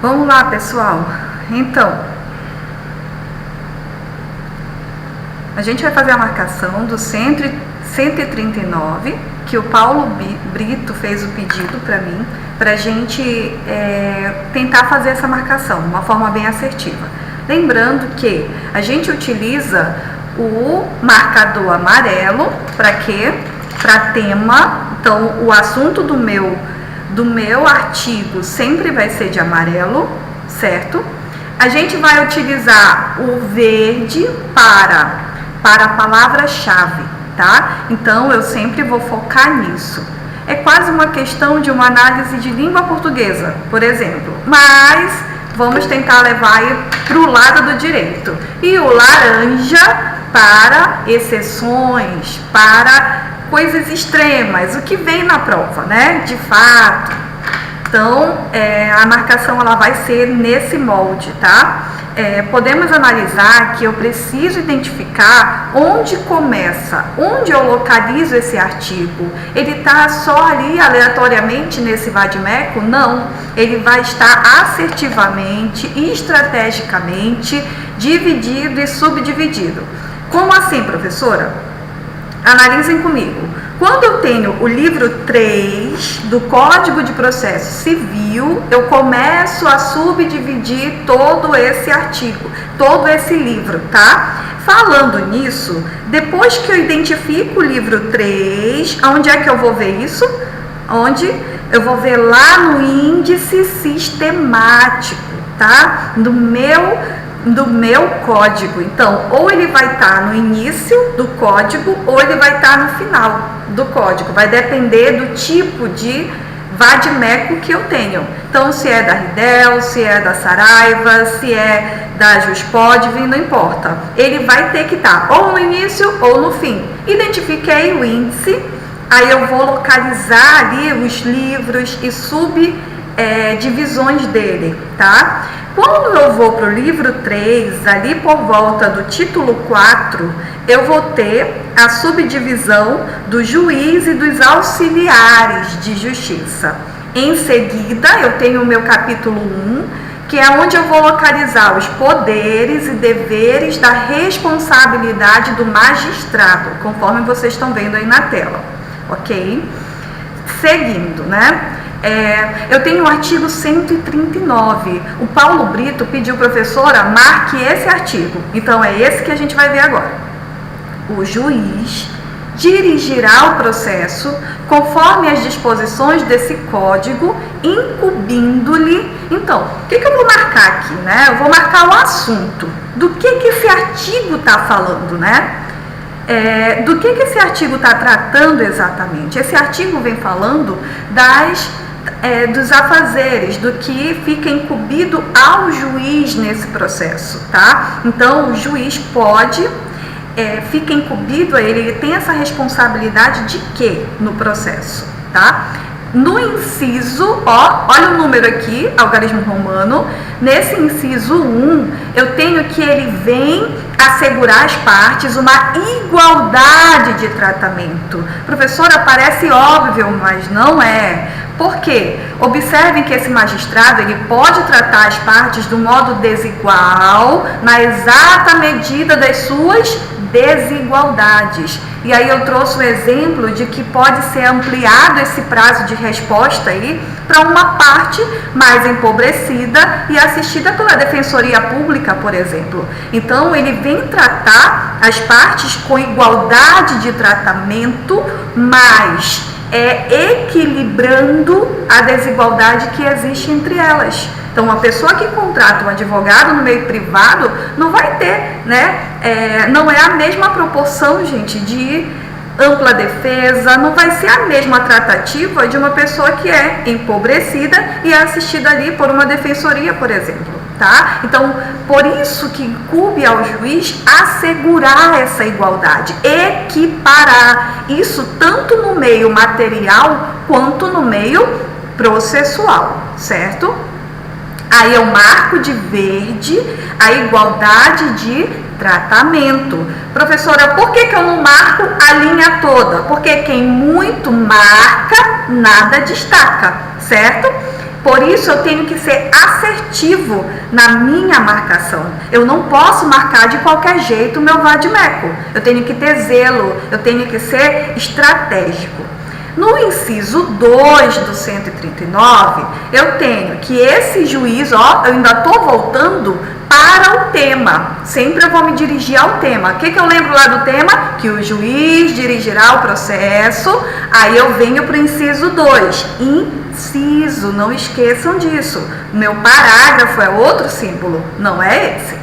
Vamos lá, pessoal. Então, a gente vai fazer a marcação do 139, que o Paulo Brito fez o pedido para mim, para a gente tentar fazer essa marcação de uma forma bem assertiva. Lembrando que a gente utiliza o marcador amarelo para quê? Para tema. Então, o assunto do meu artigo sempre vai ser de amarelo, certo? A gente vai utilizar o verde para a palavra-chave, tá? Então, eu sempre vou focar nisso. É quase uma questão de uma análise de língua portuguesa, por exemplo, mas vamos tentar levar para o lado do direito. E o laranja para exceções, para coisas extremas, o que vem na prova, né? De fato. Então, a marcação ela vai ser nesse molde, tá? Podemos analisar que eu preciso identificar onde começa, onde eu localizo esse artigo. Ele está só ali aleatoriamente nesse vade-mecum? Não, ele vai estar assertivamente e estrategicamente dividido e subdividido. Como assim, professora? Analisem comigo. Quando eu tenho o livro 3 do Código de Processo Civil, eu começo a subdividir todo esse artigo, todo esse livro, tá? Falando nisso, depois que eu identifico o livro 3, onde é que eu vou ver isso? Onde? Eu vou ver lá no índice sistemático, tá? Do meu código. Então, ou ele vai estar no início do código, ou ele vai estar no final do código. Vai depender do tipo de vade-mecum que eu tenho. Então, se é da Ridel, se é da Saraiva, se é da Juspod, não importa. Ele vai ter que estar ou no início ou no fim. Identifiquei o índice, aí eu vou localizar ali os livros e subdivisões dele, tá? Quando eu vou para o livro 3, ali por volta do título 4, eu vou ter a subdivisão do juiz e dos auxiliares de justiça. Em seguida, eu tenho o meu capítulo 1, que é onde eu vou localizar os poderes e deveres da responsabilidade do magistrado, conforme vocês estão vendo aí na tela, ok? Seguindo, né? Eu tenho o artigo 139. O Paulo Brito pediu, professora, marque esse artigo. Então, é esse que a gente vai ver agora. O juiz dirigirá o processo conforme as disposições desse código, incumbindo-lhe. Então, o que eu vou marcar aqui, né? Eu vou marcar o assunto. Do que esse artigo está falando, né? Do que esse artigo está tratando exatamente? Esse artigo vem falando dos afazeres, do que fica incumbido ao juiz nesse processo, tá? Então, o juiz fica incumbido, ele tem essa responsabilidade de quê no processo, tá? No inciso, olha o número aqui, algarismo romano, nesse inciso 1, eu tenho que ele vem assegurar às partes uma igualdade de tratamento. Professora, parece óbvio, mas não é. Por quê? Observem que esse magistrado ele pode tratar as partes do modo desigual, na exata medida das suas desigualdades. E aí eu trouxe o exemplo de que pode ser ampliado esse prazo de resposta aí para uma parte mais empobrecida e assistida pela Defensoria Pública, por exemplo. Então, ele vem tratar as partes com igualdade de tratamento, mas equilibrando a desigualdade que existe entre elas. Então, uma pessoa que contrata um advogado no meio privado não vai ter, né? Não é a mesma proporção, gente, de ampla defesa, não vai ser a mesma tratativa de uma pessoa que é empobrecida e é assistida ali por uma defensoria, por exemplo, tá? Então, por isso que incumbe ao juiz assegurar essa igualdade, equiparar isso tanto no meio material quanto no meio processual, certo? Aí eu marco de verde a igualdade de tratamento. Professora, por que eu não marco a linha toda? Porque quem muito marca, nada destaca, certo? Por isso eu tenho que ser assertivo na minha marcação. Eu não posso marcar de qualquer jeito o meu vade-mecum. Eu tenho que ter zelo, eu tenho que ser estratégico. No inciso 2 do 139, eu tenho que esse juiz, eu ainda estou voltando para o tema. Sempre eu vou me dirigir ao tema. O que eu lembro lá do tema? Que o juiz dirigirá o processo. Aí eu venho para o inciso 2. Inciso, não esqueçam disso. Meu parágrafo é outro símbolo, não é esse,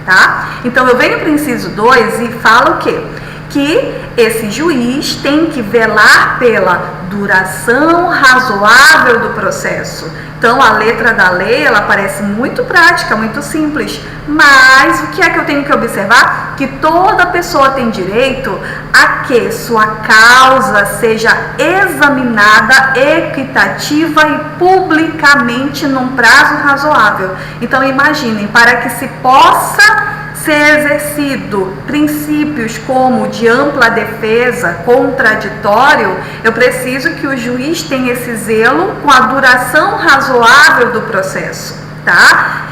tá? Então eu venho para o inciso 2 e falo o quê? Que esse juiz tem que velar pela duração razoável do processo. Então, a letra da lei, ela parece muito prática, muito simples, mas o que é que eu tenho que observar? Que toda pessoa tem direito a que sua causa seja examinada equitativa e publicamente num prazo razoável. Então, imaginem, para que se possa ser exercido princípios como de ampla defesa, contraditório, eu preciso que o juiz tenha esse zelo com a duração razoável do processo, tá?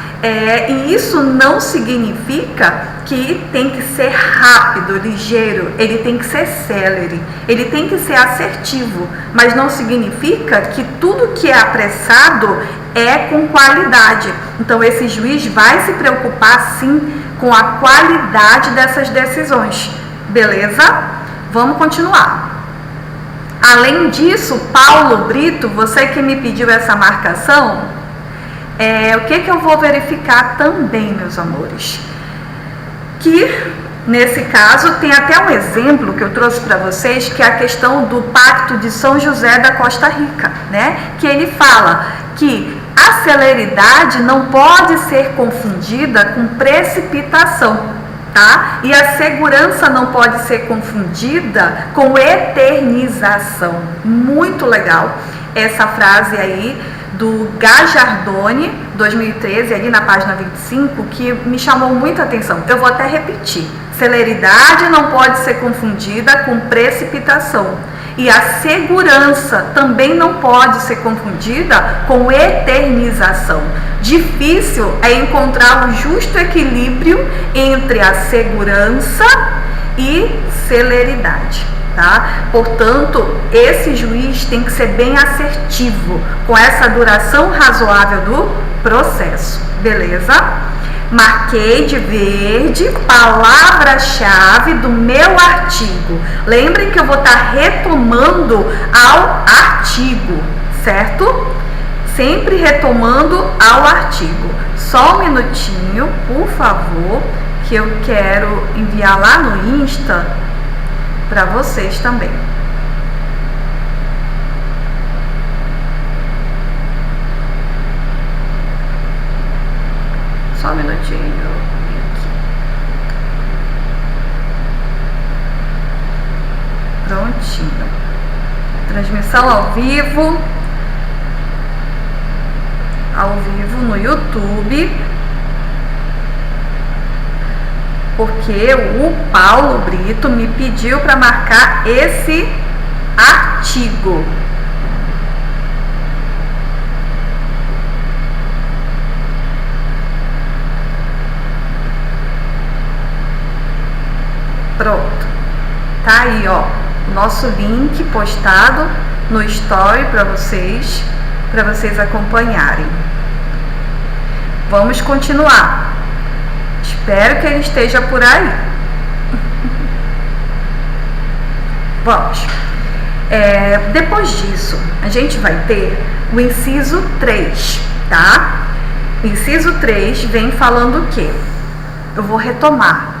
E isso não significa que tem que ser rápido, ligeiro, ele tem que ser célere, ele tem que ser assertivo, mas não significa que tudo que é apressado é com qualidade. Então esse juiz vai se preocupar sim com a qualidade dessas decisões, beleza? Vamos continuar. Além disso, Paulo Brito, você que me pediu essa marcação, o que eu vou verificar também, meus amores? Que, nesse caso, tem até um exemplo que eu trouxe para vocês, que é a questão do Pacto de São José da Costa Rica, né? Que ele fala que a celeridade não pode ser confundida com precipitação, tá? E a segurança não pode ser confundida com eternização. Muito legal essa frase aí do Gajardoni, 2013, ali na página 25, que me chamou muita atenção. Eu vou até repetir. Celeridade não pode ser confundida com precipitação. E a segurança também não pode ser confundida com eternização. Difícil é encontrar o justo equilíbrio entre a segurança e celeridade, tá? Portanto, esse juiz tem que ser bem assertivo com essa duração razoável do processo, beleza? Marquei de verde palavra-chave do meu artigo. Lembrem que eu vou estar retomando ao artigo, certo? Sempre retomando ao artigo. Só um minutinho, por favor, que eu quero enviar lá no Insta para vocês também. Só um minutinho. Prontinho. Transmissão ao vivo no YouTube, porque o Paulo Brito me pediu para marcar esse artigo. Pronto, tá aí, ó, o nosso link postado no story para vocês acompanharem. Vamos continuar. Espero que ele esteja por aí. Vamos. Depois disso, a gente vai ter o inciso 3, tá? O inciso 3 vem falando o quê? Eu vou retomar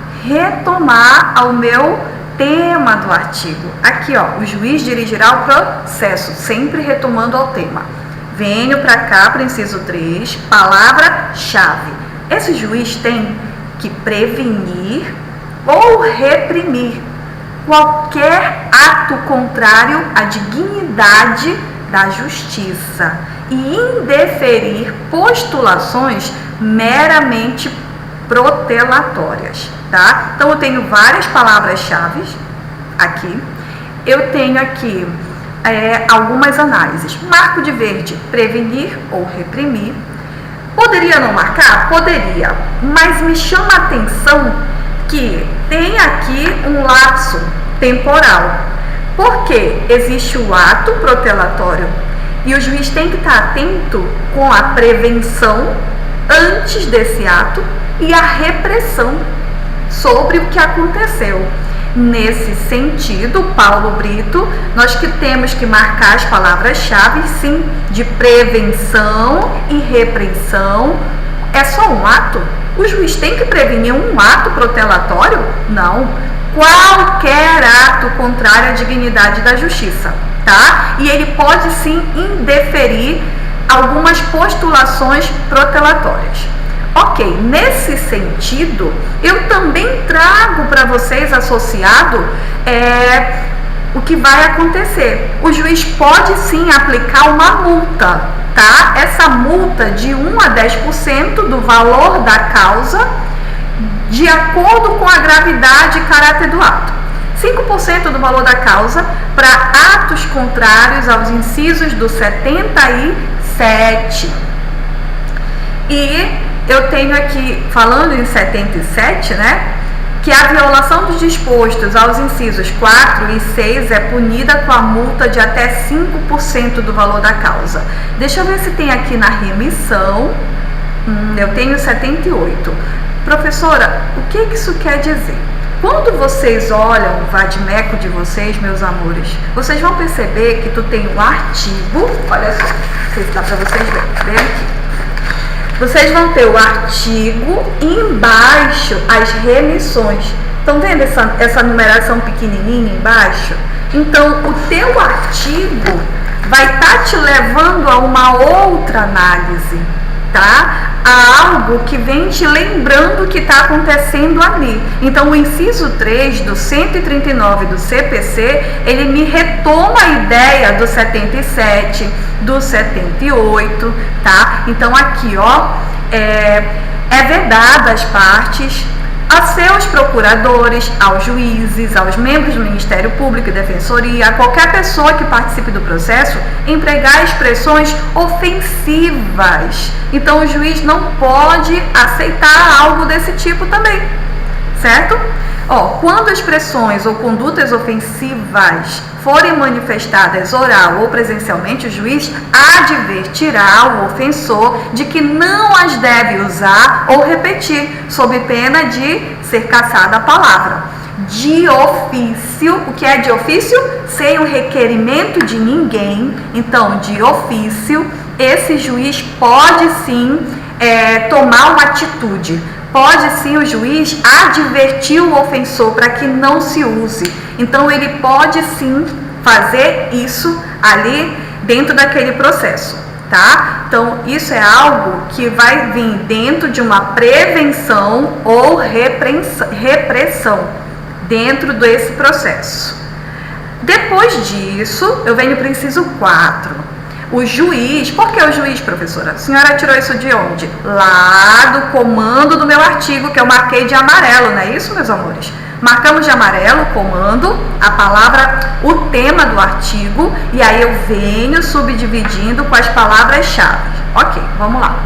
ao meu tema do artigo. Aqui, ó, o juiz dirigirá o processo, sempre retomando ao tema. Venho para cá, para o inciso 3, palavra-chave. Esse juiz tem que prevenir ou reprimir qualquer ato contrário à dignidade da justiça e indeferir postulações meramente protelatórias, tá? Então eu tenho várias palavras-chave aqui. Eu tenho aqui algumas análises. Marco de verde, prevenir ou reprimir. Poderia não marcar? Poderia, mas me chama a atenção que tem aqui um lapso temporal, porque existe o ato protelatório e o juiz tem que estar atento com a prevenção antes desse ato e a repressão sobre o que aconteceu. Nesse sentido, Paulo Brito, nós que temos que marcar as palavras-chave, sim, de prevenção e repreensão. É só um ato? O juiz tem que prevenir um ato protelatório? Não. Qualquer ato contrário à dignidade da justiça, tá? E ele pode sim indeferir algumas postulações protelatórias. Ok, nesse sentido, eu também trago para vocês associado o que vai acontecer. O juiz pode sim aplicar uma multa, tá? Essa multa de 1 a 10% do valor da causa, de acordo com a gravidade e caráter do ato. 5% do valor da causa para atos contrários aos incisos do 77. E eu tenho aqui, falando em 77, né, que a violação dos dispostos aos incisos 4 e 6 é punida com a multa de até 5% do valor da causa. Deixa eu ver se tem aqui na remissão. Eu tenho 78. Professora, o que isso quer dizer? Quando vocês olham o vadimeco de vocês, meus amores, vocês vão perceber que tu tem um artigo, olha só, não sei se dá para vocês verem aqui. Vocês vão ter o artigo e embaixo as remissões. Estão vendo essa numeração pequenininha embaixo? Então, o teu artigo vai estar te levando a uma outra análise, tá? A algo que vem te lembrando o que está acontecendo ali. Então, o inciso 3 do 139 do CPC, ele me retoma a ideia do 77, do 78, tá? Então, aqui, ó, é vedado às partes, a seus procuradores, aos juízes, aos membros do Ministério Público e Defensoria, a qualquer pessoa que participe do processo, empregar expressões ofensivas. Então, o juiz não pode aceitar algo desse tipo também, certo? Quando expressões ou condutas ofensivas forem manifestadas oral ou presencialmente, o juiz advertirá o ofensor de que não as deve usar ou repetir, sob pena de ser cassada a palavra. De ofício, o que é de ofício? Sem o requerimento de ninguém. Então, de ofício, esse juiz pode sim tomar uma atitude. Pode sim o juiz advertir o ofensor para que não se use. Então, ele pode sim fazer isso ali dentro daquele processo, tá? Então, isso é algo que vai vir dentro de uma prevenção ou repressão dentro desse processo. Depois disso, eu venho para o inciso 4. O juiz, por que o juiz, professora? A senhora tirou isso de onde? Lá do comando do meu artigo, que eu marquei de amarelo, não é isso, meus amores? Marcamos de amarelo o comando, a palavra, o tema do artigo, e aí eu venho subdividindo com as palavras-chave. Ok, vamos lá.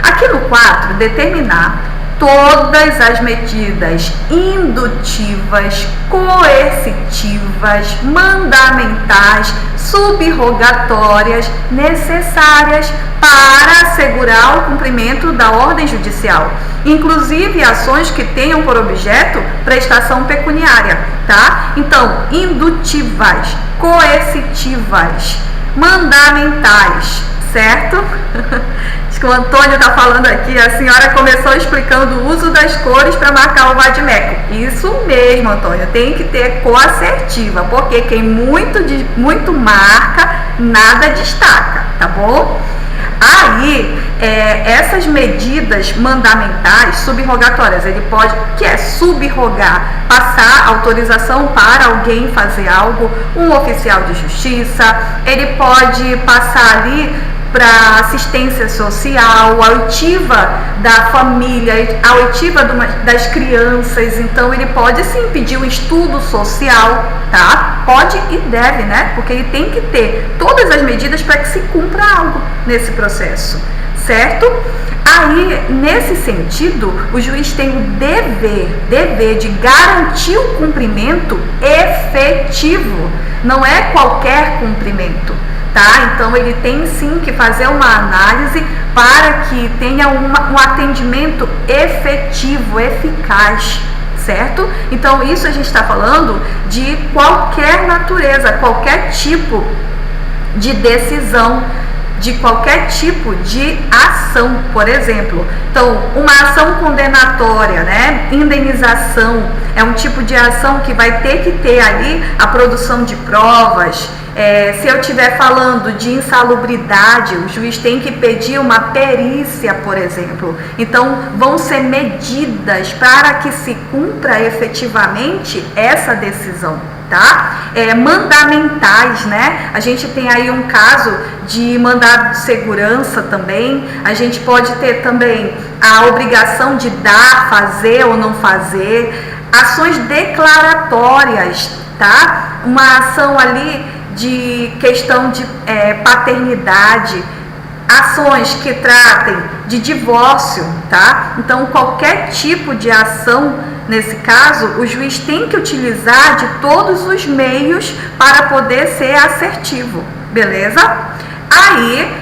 Aqui no 4, determinar todas as medidas indutivas, coercitivas, mandamentais, subrogatórias necessárias para assegurar o cumprimento da ordem judicial, inclusive ações que tenham por objeto prestação pecuniária, tá? Então, indutivas, coercitivas, mandamentais, certo? Acho que o Antônio está falando aqui, a senhora começou explicando o uso das cores para marcar o vadimeco. Isso mesmo, Antônio, tem que ter cor assertiva, porque quem muito marca, nada destaca, tá bom? Aí, essas medidas mandamentais subrogatórias, ele pode, que é subrogar, passar autorização para alguém fazer algo, um oficial de justiça, ele pode passar ali para assistência social, a oitiva da família, a oitiva das crianças. Então ele pode sim pedir um estudo social, tá? Pode e deve, né? Porque ele tem que ter todas as medidas para que se cumpra algo nesse processo, certo? Aí, nesse sentido, o juiz tem o dever de garantir o cumprimento efetivo, não é qualquer cumprimento, tá? Então, ele tem sim que fazer uma análise para que tenha um atendimento efetivo, eficaz, certo? Então, isso a gente está falando de qualquer natureza, qualquer tipo de decisão, de qualquer tipo de ação, por exemplo. Então, uma ação condenatória, né? Indenização é um tipo de ação que vai ter que ter ali a produção de provas. Se eu estiver falando de insalubridade, o juiz tem que pedir uma perícia, por exemplo. Então, vão ser medidas para que se cumpra efetivamente essa decisão, tá? Mandamentais, né? A gente tem aí um caso de mandado de segurança também. A gente pode ter também a obrigação de dar, fazer ou não fazer. Ações declaratórias, tá? Uma ação ali de questão de paternidade, ações que tratem de divórcio, tá? Então, qualquer tipo de ação, nesse caso, o juiz tem que utilizar de todos os meios para poder ser assertivo, beleza? Aí,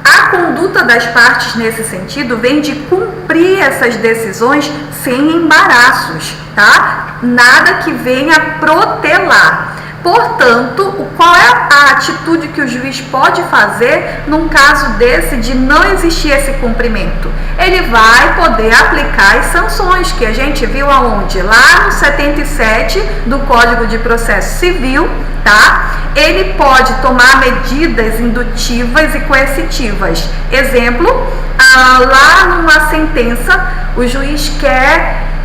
a conduta das partes nesse sentido vem de cumprir essas decisões sem embaraços, tá? Nada que venha protelar. Portanto, qual é a atitude que o juiz pode fazer num caso desse de não existir esse cumprimento? Ele vai poder aplicar as sanções que a gente viu aonde? Lá no 77 do Código de Processo Civil, tá? Ele pode tomar medidas indutivas e coercitivas. Exemplo, lá numa sentença, o juiz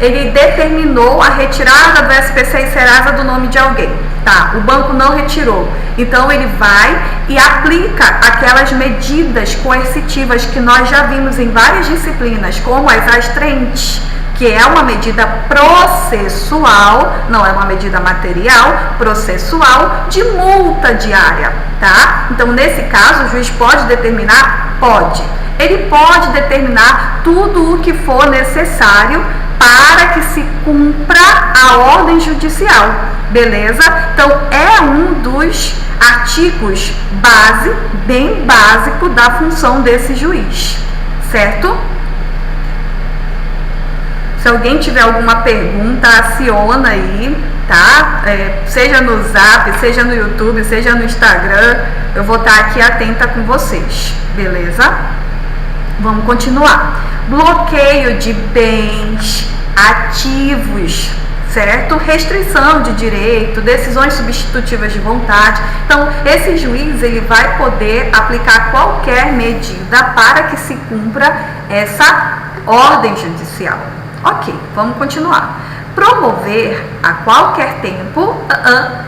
ele determinou a retirada do SPC e Serasa do nome de alguém. Tá, o banco não retirou. Então ele vai e aplica aquelas medidas coercitivas que nós já vimos em várias disciplinas, como as astraentes, que é uma medida processual, não é uma medida material, processual, de multa diária, tá? Então, nesse caso, o juiz pode determinar? Pode. Ele pode determinar tudo o que for necessário para que se cumpra a ordem judicial, beleza? Então, é um dos artigos bem básico da função desse juiz, certo? Se alguém tiver alguma pergunta, aciona aí, tá? Seja no Zap, seja no YouTube, seja no Instagram, eu vou estar aqui atenta com vocês, beleza? Vamos continuar. Bloqueio de bens, ativos, certo? Restrição de direito, decisões substitutivas de vontade. Então, esse juiz ele vai poder aplicar qualquer medida para que se cumpra essa ordem judicial. Ok, vamos continuar. Promover a qualquer tempo,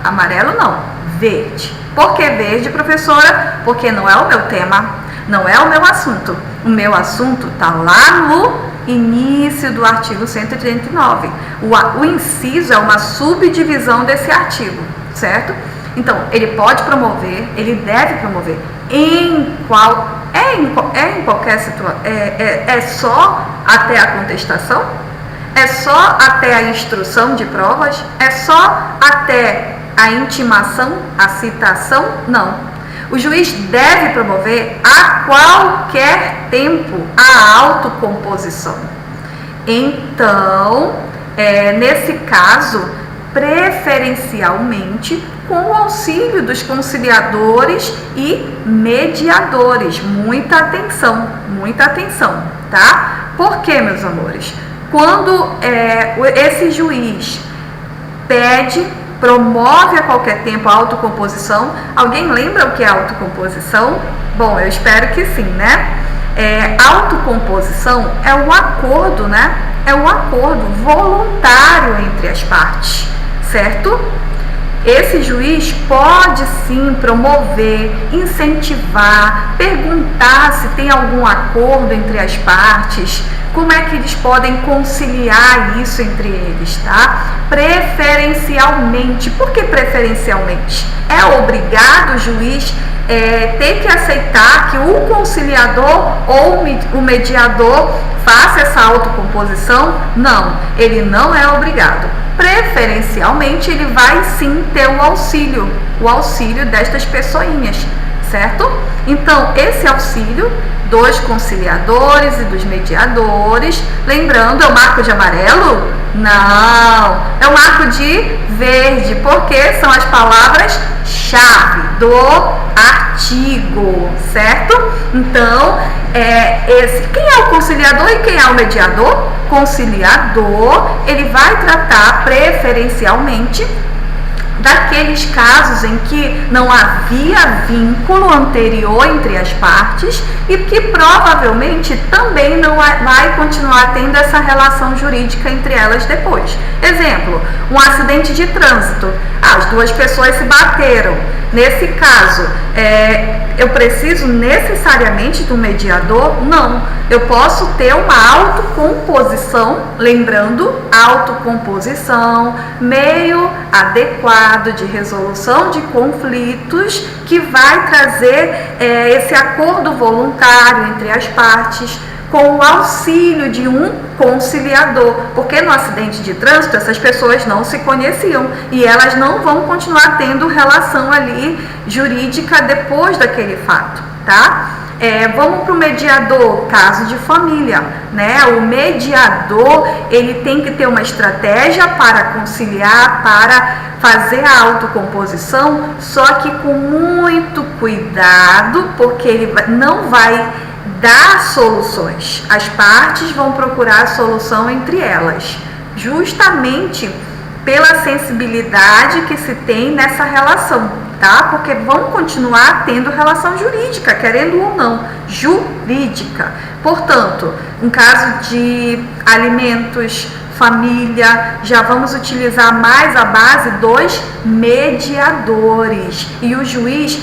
amarelo não, verde. Por que verde, professora? Porque não é o meu tema, não é o meu assunto. O meu assunto está lá no início do artigo 139. O inciso é uma subdivisão desse artigo, certo? Então, ele pode promover, ele deve promover em qualquer situação. É só até a contestação? É só até a instrução de provas? É só até a intimação, a citação? Não. O juiz deve promover a qualquer tempo a autocomposição. Então, nesse caso, preferencialmente com o auxílio dos conciliadores e mediadores. Muita atenção, tá? Por quê, meus amores? Quando esse juiz promove a qualquer tempo a autocomposição, alguém lembra o que é autocomposição? Bom, eu espero que sim, né? Autocomposição é um acordo, né? É um acordo voluntário entre as partes, certo? esse juiz pode sim promover, incentivar, perguntar se tem algum acordo entre as partes, como é que eles podem conciliar isso entre eles, tá? Preferencialmente. Por que preferencialmente? É obrigado o juiz ter que aceitar que o conciliador ou o mediador faça essa autocomposição? Não, ele não é obrigado. Preferencialmente, ele vai sim ter o auxílio destas pessoinhas, certo? Então, esse auxílio dos conciliadores e dos mediadores, lembrando, é o marco de amarelo? Não, é o marco de verde, porque são as palavras-chave do artigo, certo? Então, quem é o conciliador e quem é o mediador? Conciliador, ele vai tratar preferencialmente daqueles casos em que não havia vínculo anterior entre as partes e que provavelmente também não vai continuar tendo essa relação jurídica entre elas depois. Exemplo, um acidente de trânsito. As duas pessoas se bateram. Nesse caso, eu preciso necessariamente do mediador? Não. Eu posso ter uma autocomposição, lembrando, autocomposição, meio adequado de resolução de conflitos que vai trazer esse acordo voluntário entre as partes, com o auxílio de um conciliador, porque no acidente de trânsito essas pessoas não se conheciam e elas não vão continuar tendo relação ali jurídica depois daquele fato, tá? Vamos para o mediador, caso de família, né? O mediador, ele tem que ter uma estratégia para conciliar, para fazer a autocomposição, só que com muito cuidado, porque ele não vai dar soluções. As partes vão procurar a solução entre elas, justamente pela sensibilidade que se tem nessa relação, tá? Porque vão continuar tendo relação jurídica, querendo ou não, jurídica. Portanto, em caso de alimentos, família, já vamos utilizar mais a base dos mediadores. E o juiz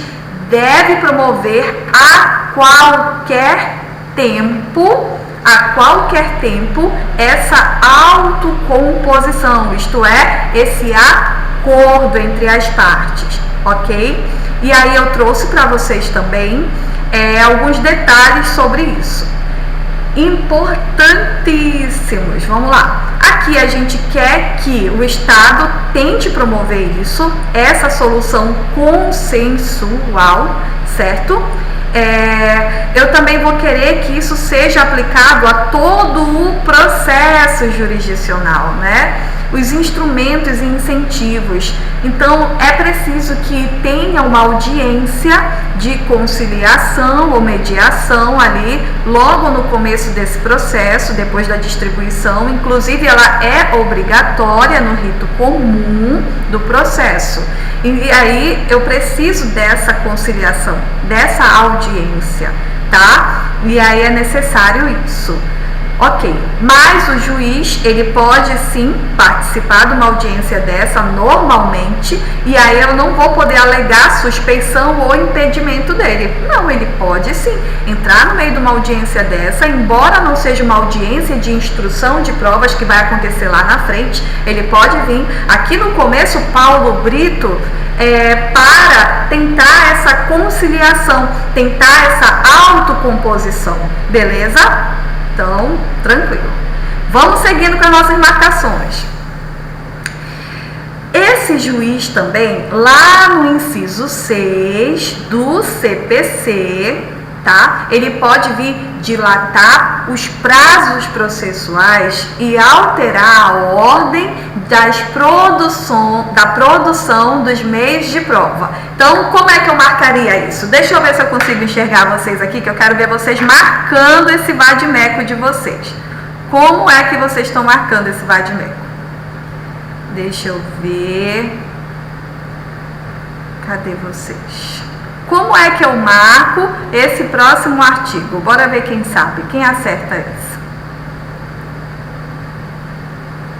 deve promover a qualquer tempo essa autocomposição, isto é, esse acordo entre as partes, ok? E aí eu trouxe para vocês também alguns detalhes sobre isso. Importantíssimos, vamos lá. Aqui a gente quer que o Estado tente promover isso, essa solução consensual, certo? Eu também vou querer que isso seja aplicado a todo o processo jurisdicional, né? Os instrumentos e incentivos. Então, é preciso que tenha uma audiência de conciliação ou mediação ali, logo no começo desse processo, depois da distribuição. Inclusive, ela é obrigatória no rito comum do processo. E aí, eu preciso dessa conciliação, dessa audiência, tá? E aí é necessário isso. Ok, mas o juiz, ele pode sim participar de uma audiência dessa normalmente, e aí eu não vou poder alegar suspeição ou impedimento dele. Não, ele pode sim entrar no meio de uma audiência dessa, embora não seja uma audiência de instrução de provas que vai acontecer lá na frente, ele pode vir. Aqui no começo, Paulo Brito, para tentar essa conciliação, tentar essa autocomposição, beleza? Então, tranquilo. Vamos seguindo com as nossas marcações. Esse juiz também, lá no inciso 6 do CPC, tá? Ele pode vir dilatar os prazos processuais e alterar a ordem da produção dos meios de prova. Então, como é que eu marcaria isso? Deixa eu ver se eu consigo enxergar vocês aqui, que eu quero ver vocês marcando esse vade-mecum de vocês. Como é que vocês estão marcando esse vade-mecum? Deixa eu ver. Cadê vocês? Como é que eu marco esse próximo artigo? Bora ver quem sabe, quem acerta isso.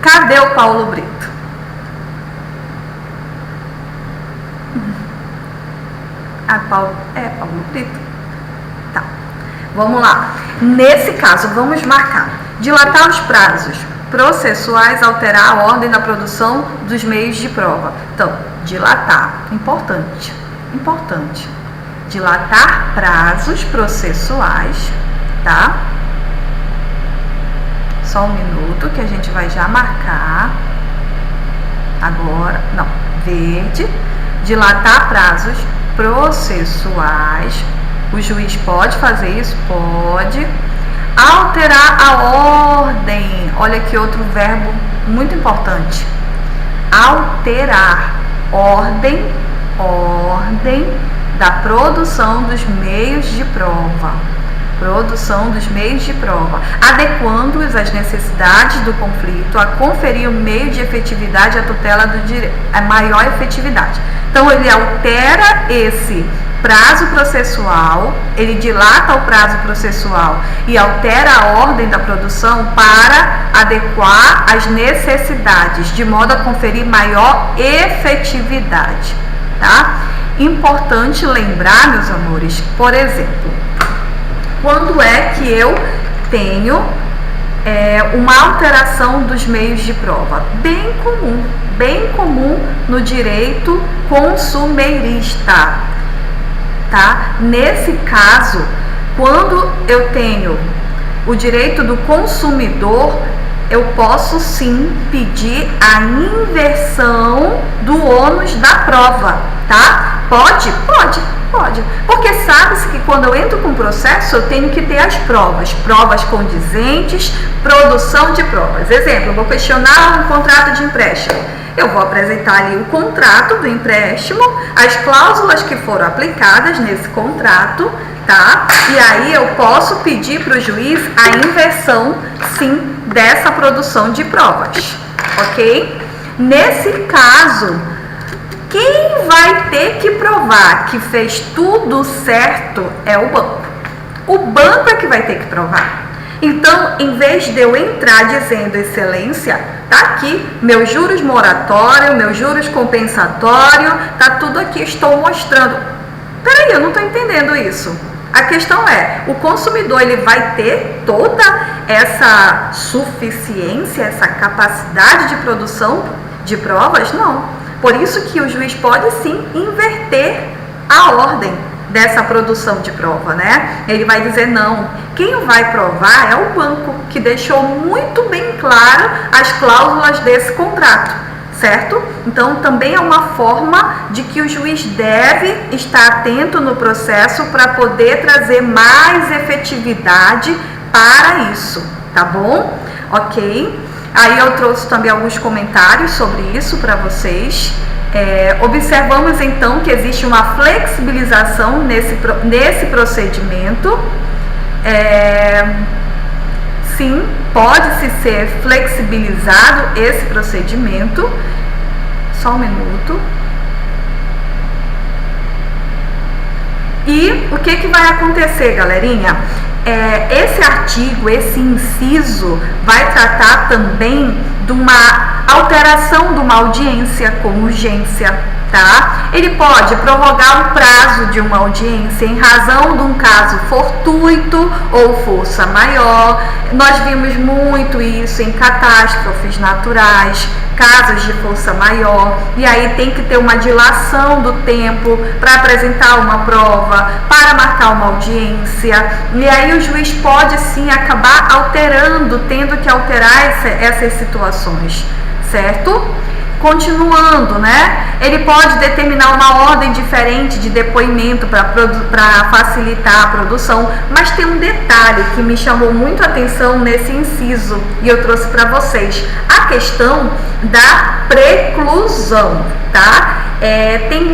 Cadê o Paulo Brito? Paulo Brito. Tá. Vamos lá. Nesse caso, vamos marcar. Dilatar os prazos processuais, alterar a ordem da produção dos meios de prova. Então, dilatar. Importante. Dilatar prazos processuais, tá? Só um minuto que a gente vai já marcar. Agora, não, verde. Dilatar prazos processuais. O juiz pode fazer isso? Pode. Alterar a ordem. Olha que outro verbo muito importante. Alterar. Ordem da produção dos meios de prova. Adequando-os às necessidades do conflito, a conferir o meio de efetividade à tutela do direito, a maior efetividade. Então, ele altera esse prazo processual, ele dilata o prazo processual e altera a ordem da produção para adequar às necessidades, de modo a conferir maior efetividade, tá? Importante lembrar, meus amores, por exemplo, quando é que eu tenho uma alteração dos meios de prova? Bem comum no direito consumerista, tá? Nesse caso, quando eu tenho o direito do consumidor, eu posso sim pedir a inversão do ônus da prova, tá? Pode. Porque sabe-se que quando eu entro com o processo, eu tenho que ter as provas condizentes, produção de provas. Exemplo, eu vou questionar um contrato de empréstimo. Eu vou apresentar ali o contrato do empréstimo, as cláusulas que foram aplicadas nesse contrato, tá? E aí eu posso pedir para o juiz a inversão, sim, dessa produção de provas, ok? Nesse caso, quem vai ter que provar que fez tudo certo é o banco. O banco é que vai ter que provar. Então, em vez de eu entrar dizendo excelência, tá aqui meus juros moratório, meus juros compensatório, tá tudo aqui, estou mostrando. Peraí, eu não estou entendendo isso. A questão é, o consumidor ele vai ter toda essa suficiência, essa capacidade de produção de provas? Não. Por isso que o juiz pode sim inverter a ordem dessa produção de prova, né? Ele vai dizer não, quem vai provar é o banco, que deixou muito bem claro as cláusulas desse contrato, certo? Então também é uma forma de que o juiz deve estar atento no processo para poder trazer mais efetividade para isso, tá bom? Ok? Aí eu trouxe também alguns comentários sobre isso para vocês. Observamos então que existe uma flexibilização nesse procedimento. Sim, pode-se ser flexibilizado esse procedimento. Só um minuto. E o que vai acontecer, galerinha? Esse artigo, esse inciso, vai tratar também de uma alteração de uma audiência com urgência, tá? Ele pode prorrogar o prazo de uma audiência em razão de um caso fortuito ou força maior. Nós vimos muito isso em catástrofes naturais, casos de força maior, e aí tem que ter uma dilação do tempo para apresentar uma prova, para marcar uma audiência, e aí o juiz pode sim acabar alterando, tendo que alterar essas situações, certo? Continuando, né? Ele pode determinar uma ordem diferente de depoimento para facilitar a produção, mas tem um detalhe que me chamou muito a atenção nesse inciso e eu trouxe para vocês: a questão da preclusão, tá? Tem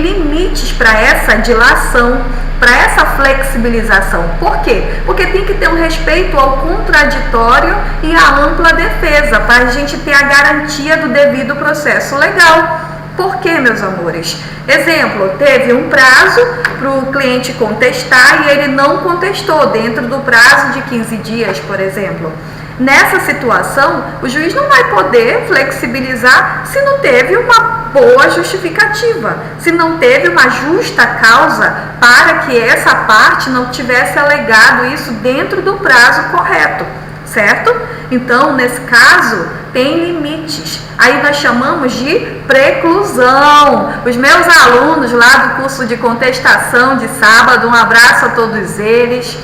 limites para essa dilação, para essa flexibilização. Por quê? Porque tem que ter um respeito ao contraditório e à ampla defesa, para a gente ter a garantia do devido processo legal. Por quê, meus amores? Exemplo, teve um prazo para o cliente contestar e ele não contestou dentro do prazo de 15 dias, por exemplo. Nessa situação, o juiz não vai poder flexibilizar se não teve uma boa justificativa, se não teve uma justa causa para que essa parte não tivesse alegado isso dentro do prazo correto, certo? Então, nesse caso, tem limites. Aí nós chamamos de preclusão. Os meus alunos lá do curso de contestação de sábado, um abraço a todos eles,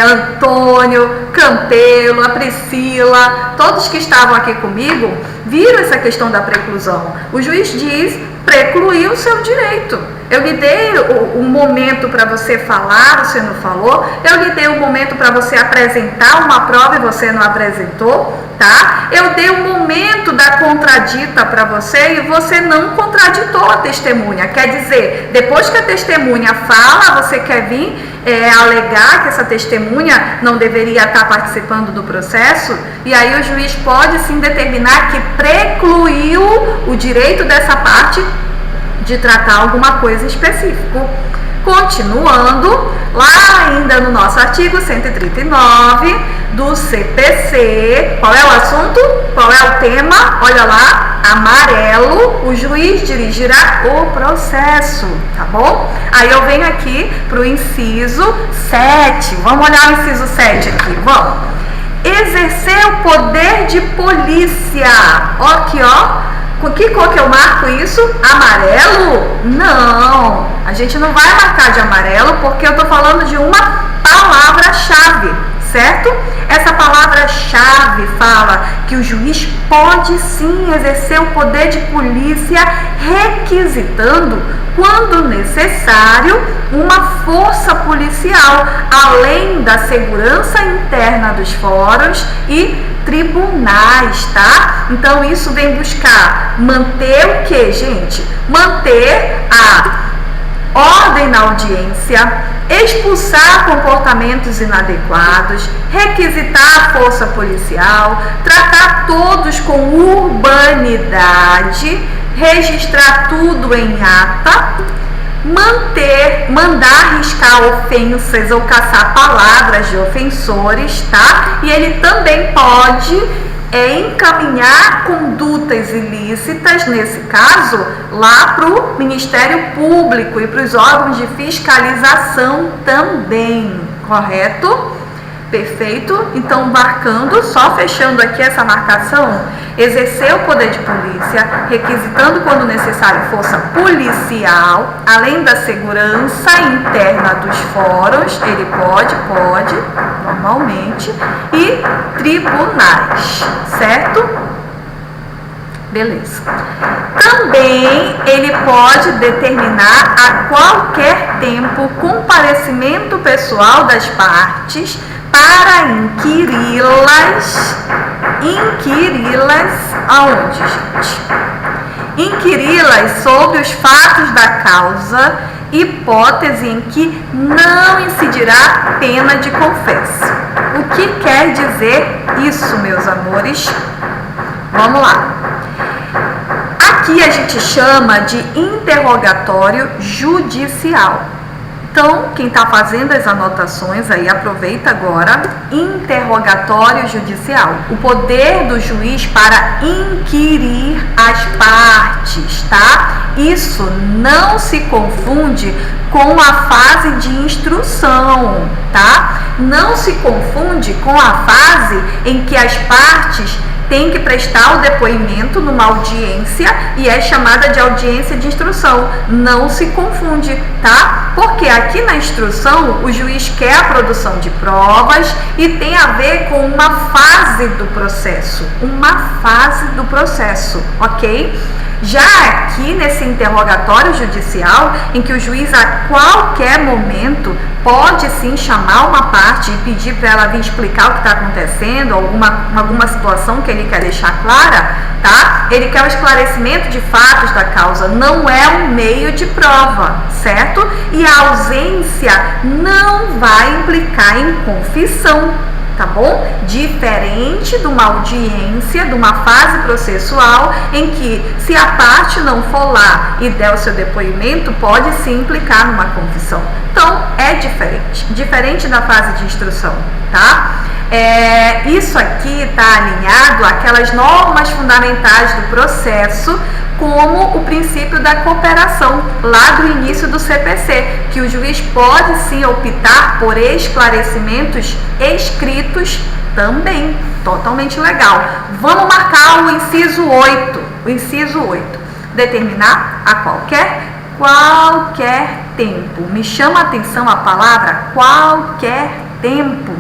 Antônio, Campelo, a Priscila, todos que estavam aqui comigo, viram essa questão da preclusão. O juiz diz, precluir o seu direito. Eu lhe dei um momento para você falar, você não falou. Eu lhe dei um momento para você apresentar uma prova e você não apresentou, tá? Eu dei um momento da contradita para você e você não contraditou a testemunha. Quer dizer, depois que a testemunha fala, você quer vir alegar que essa testemunha não deveria estar participando do processo, e aí o juiz pode sim determinar que precluiu o direito dessa parte de tratar alguma coisa específica. Continuando, lá ainda no nosso artigo 139 do CPC, qual é o assunto? Qual é o tema? Olha lá, amarelo, o juiz dirigirá o processo, tá bom? Aí eu venho aqui para o inciso 7, vamos olhar o inciso 7 aqui, vamos. Exercer o poder de polícia, ó aqui, ó. Com que cor que eu marco isso? Amarelo? Não, a gente não vai marcar de amarelo porque eu estou falando de uma palavra-chave, certo? Essa palavra-chave fala que o juiz pode sim exercer o poder de polícia requisitando, quando necessário, uma força policial, além da segurança interna dos fóruns e tribunais, tá? Então isso vem buscar manter o que, gente? Manter a ordem na audiência, expulsar comportamentos inadequados, requisitar a força policial, tratar todos com urbanidade, registrar tudo em ata, mandar riscar ofensas ou caçar palavras de ofensores, tá? E ele também pode encaminhar condutas ilícitas, nesse caso, lá para o Ministério Público e para os órgãos de fiscalização também, correto? Perfeito? Então, marcando, só fechando aqui essa marcação, exercer o poder de polícia, requisitando quando necessário força policial, além da segurança interna dos fóruns, ele pode, normalmente, e tribunais, certo? Beleza. Também ele pode determinar a qualquer tempo comparecimento pessoal das partes para inquiri-las aonde, gente? Inquiri-las sobre os fatos da causa, hipótese em que não incidirá pena de confesso. O que quer dizer isso, meus amores? Vamos lá. Aqui a gente chama de interrogatório judicial. Então, quem está fazendo as anotações aí, aproveita agora. Interrogatório judicial. O poder do juiz para inquirir as partes, tá? Isso não se confunde com a fase de instrução, tá? Não se confunde com a fase em que as partes tem que prestar o depoimento numa audiência e é chamada de audiência de instrução. Não se confunde, tá? Porque aqui na instrução o juiz quer a produção de provas e tem a ver com uma fase do processo, ok? Já aqui nesse interrogatório judicial, em que o juiz a qualquer momento pode sim chamar uma parte e pedir para ela vir explicar o que está acontecendo, alguma situação que ele quer deixar clara, tá? Ele quer o esclarecimento de fatos da causa, não é um meio de prova, certo? E a ausência não vai implicar em confissão, tá bom? Diferente de uma audiência, de uma fase processual, em que se a parte não for lá e der o seu depoimento, pode sim implicar numa confissão. Então, é diferente da fase de instrução, tá? Isso aqui está alinhado àquelas normas fundamentais do processo, como o princípio da cooperação, lá do início do CPC, que o juiz pode sim optar por esclarecimentos escritos também, totalmente legal. Vamos marcar o inciso 8. O inciso 8. Determinar a qualquer tempo. Me chama a atenção a palavra qualquer tempo.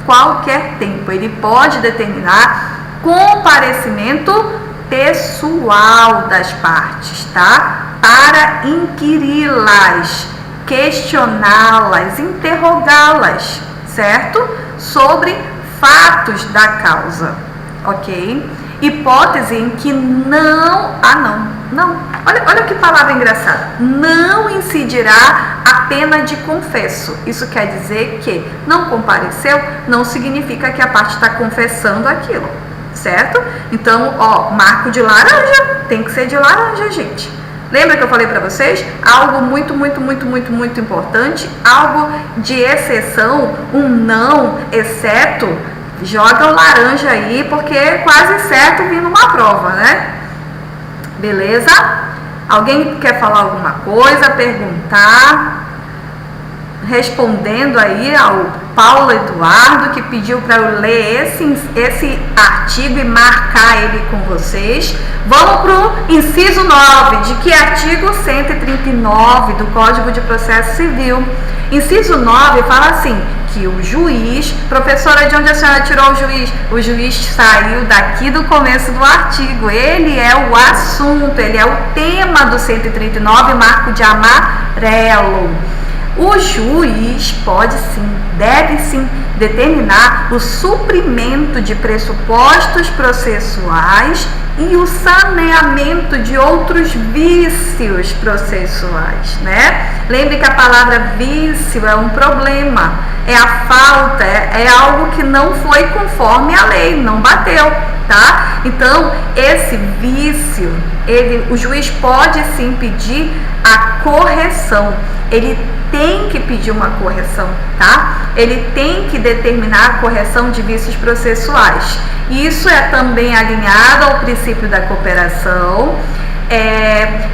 Qualquer tempo. Ele pode determinar comparecimento pessoal das partes, tá? Para inquiri-las, questioná-las, interrogá-las, certo? Sobre fatos da causa, ok? Hipótese em que não, olha que palavra engraçada, não incidirá a pena de confesso. Isso quer dizer que não compareceu, não significa que a parte está confessando aquilo, certo? Então, ó, marco de laranja, tem que ser de laranja, gente. Lembra que eu falei para vocês? Algo muito importante, algo de exceção, um não, exceto, joga o laranja aí, porque é quase certo vir numa prova, né? Beleza? Alguém quer falar alguma coisa, perguntar? Respondendo aí ao Paulo Eduardo, que pediu para eu ler esse artigo e marcar ele com vocês. Vamos para o inciso 9, de que artigo 139 do Código de Processo Civil. Inciso 9 fala assim, que o juiz, professora, de onde a senhora tirou o juiz? O juiz saiu daqui do começo do artigo, ele é o assunto, ele é o tema do 139, marco de amarelo. O juiz pode sim, deve sim, determinar o suprimento de pressupostos processuais e o saneamento de outros vícios processuais, né? Lembre que a palavra vício é um problema, é a falta, é algo que não foi conforme a lei, não bateu, tá? Então, esse vício, o juiz pode sim pedir a correção, ele tem que pedir uma correção, tá? Ele tem que determinar a correção de vícios processuais. Isso é também alinhado ao princípio da cooperação.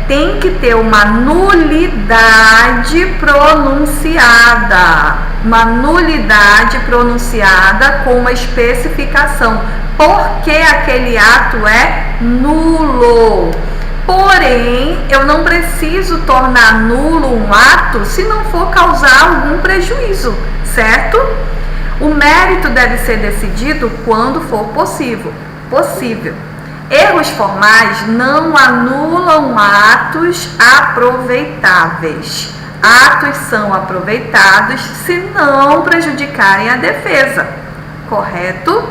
Tem que ter uma nulidade pronunciada. Uma nulidade pronunciada com uma especificação. Porque aquele ato é nulo. Porém, eu não preciso tornar nulo um ato se não for causar algum prejuízo, certo? O mérito deve ser decidido quando for possível. Erros formais não anulam atos aproveitáveis. Atos são aproveitados se não prejudicarem a defesa, correto?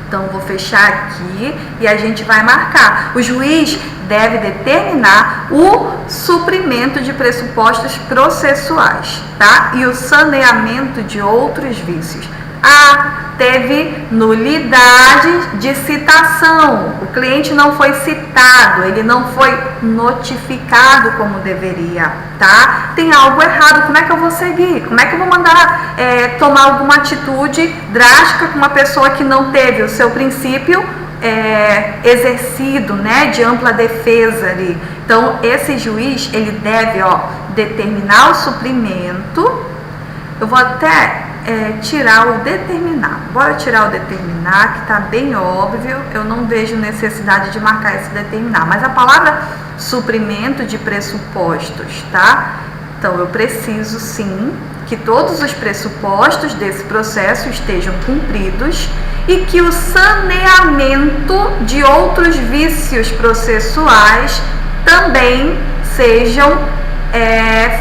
Então, vou fechar aqui e a gente vai marcar. O juiz deve determinar o suprimento de pressupostos processuais, tá? E o saneamento de outros vícios. Teve nulidade de citação. O cliente não foi citado, ele não foi notificado como deveria, tá? Tem algo errado, como é que eu vou seguir? Como é que eu vou mandar tomar alguma atitude drástica com uma pessoa que não teve o seu princípio exercido, né, de ampla defesa ali? Então, esse juiz, ele deve, determinar o suprimento. Eu vou até tirar o determinar. Bora tirar o determinar, que está bem óbvio. Eu não vejo necessidade de marcar esse determinar. Mas a palavra suprimento de pressupostos, tá? Então, eu preciso sim que todos os pressupostos desse processo estejam cumpridos e que o saneamento de outros vícios processuais também sejam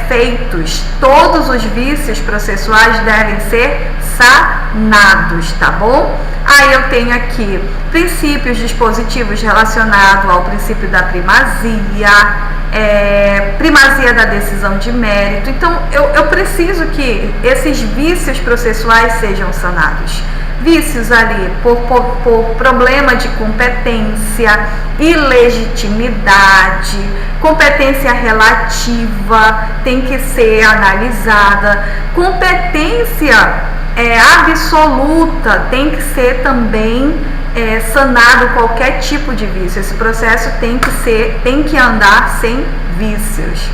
feitos. Todos os vícios processuais devem ser sanados, tá bom? Aí eu tenho aqui princípios dispositivos relacionados ao princípio da primazia, primazia da decisão de mérito. Então, eu preciso que esses vícios processuais sejam sanados. Vícios ali por problema de competência, ilegitimidade, competência relativa tem que ser analisada, competência absoluta tem que ser também sanado qualquer tipo de vício. Esse processo tem que andar sem vícios.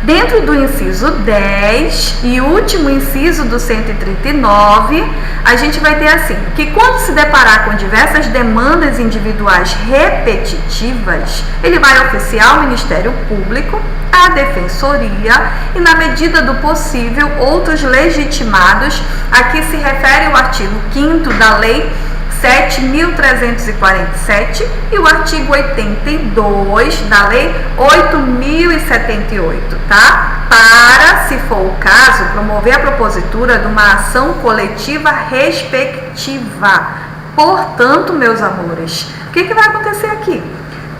Dentro do inciso 10 e último inciso do 139, a gente vai ter assim, que quando se deparar com diversas demandas individuais repetitivas, ele vai oficiar ao Ministério Público, à Defensoria e, na medida do possível, outros legitimados, a que se refere o artigo 5º da Lei 7.347 e o artigo 82 da Lei 8.078, tá? Para, se for o caso, promover a propositura de uma ação coletiva respectiva. Portanto, meus amores, o que vai acontecer aqui?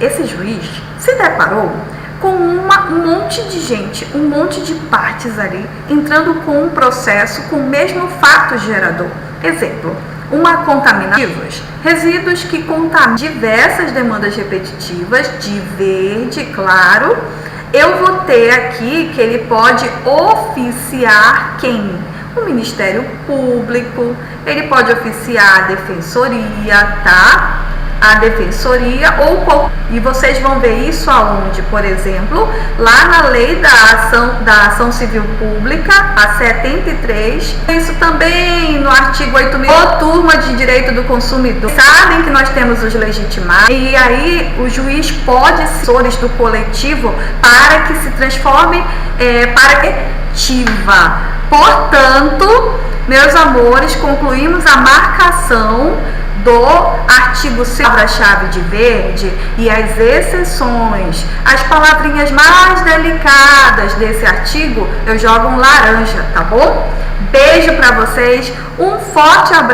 Esse juiz se deparou com um monte de gente, um monte de partes ali, entrando com um processo com o mesmo fato gerador. Exemplo, uma contaminação, resíduos que contaminam diversas demandas repetitivas, de verde, claro. Eu vou ter aqui que ele pode oficiar quem? O Ministério Público, ele pode oficiar a Defensoria, tá? A Defensoria ou qual... E vocês vão ver isso aonde? Por exemplo, lá na Lei da Ação Civil Pública, a 73, isso também no artigo 8.000, turma de direito do consumidor. Sabem que nós temos os legitimados e aí o juiz pode ser do coletivo para que se transforme para efetiva. Portanto, meus amores, concluímos a marcação do artigo 6, palavra-chave de verde e as exceções, as palavrinhas mais delicadas desse artigo, eu jogo um laranja, tá bom? Beijo pra vocês, um forte abraço.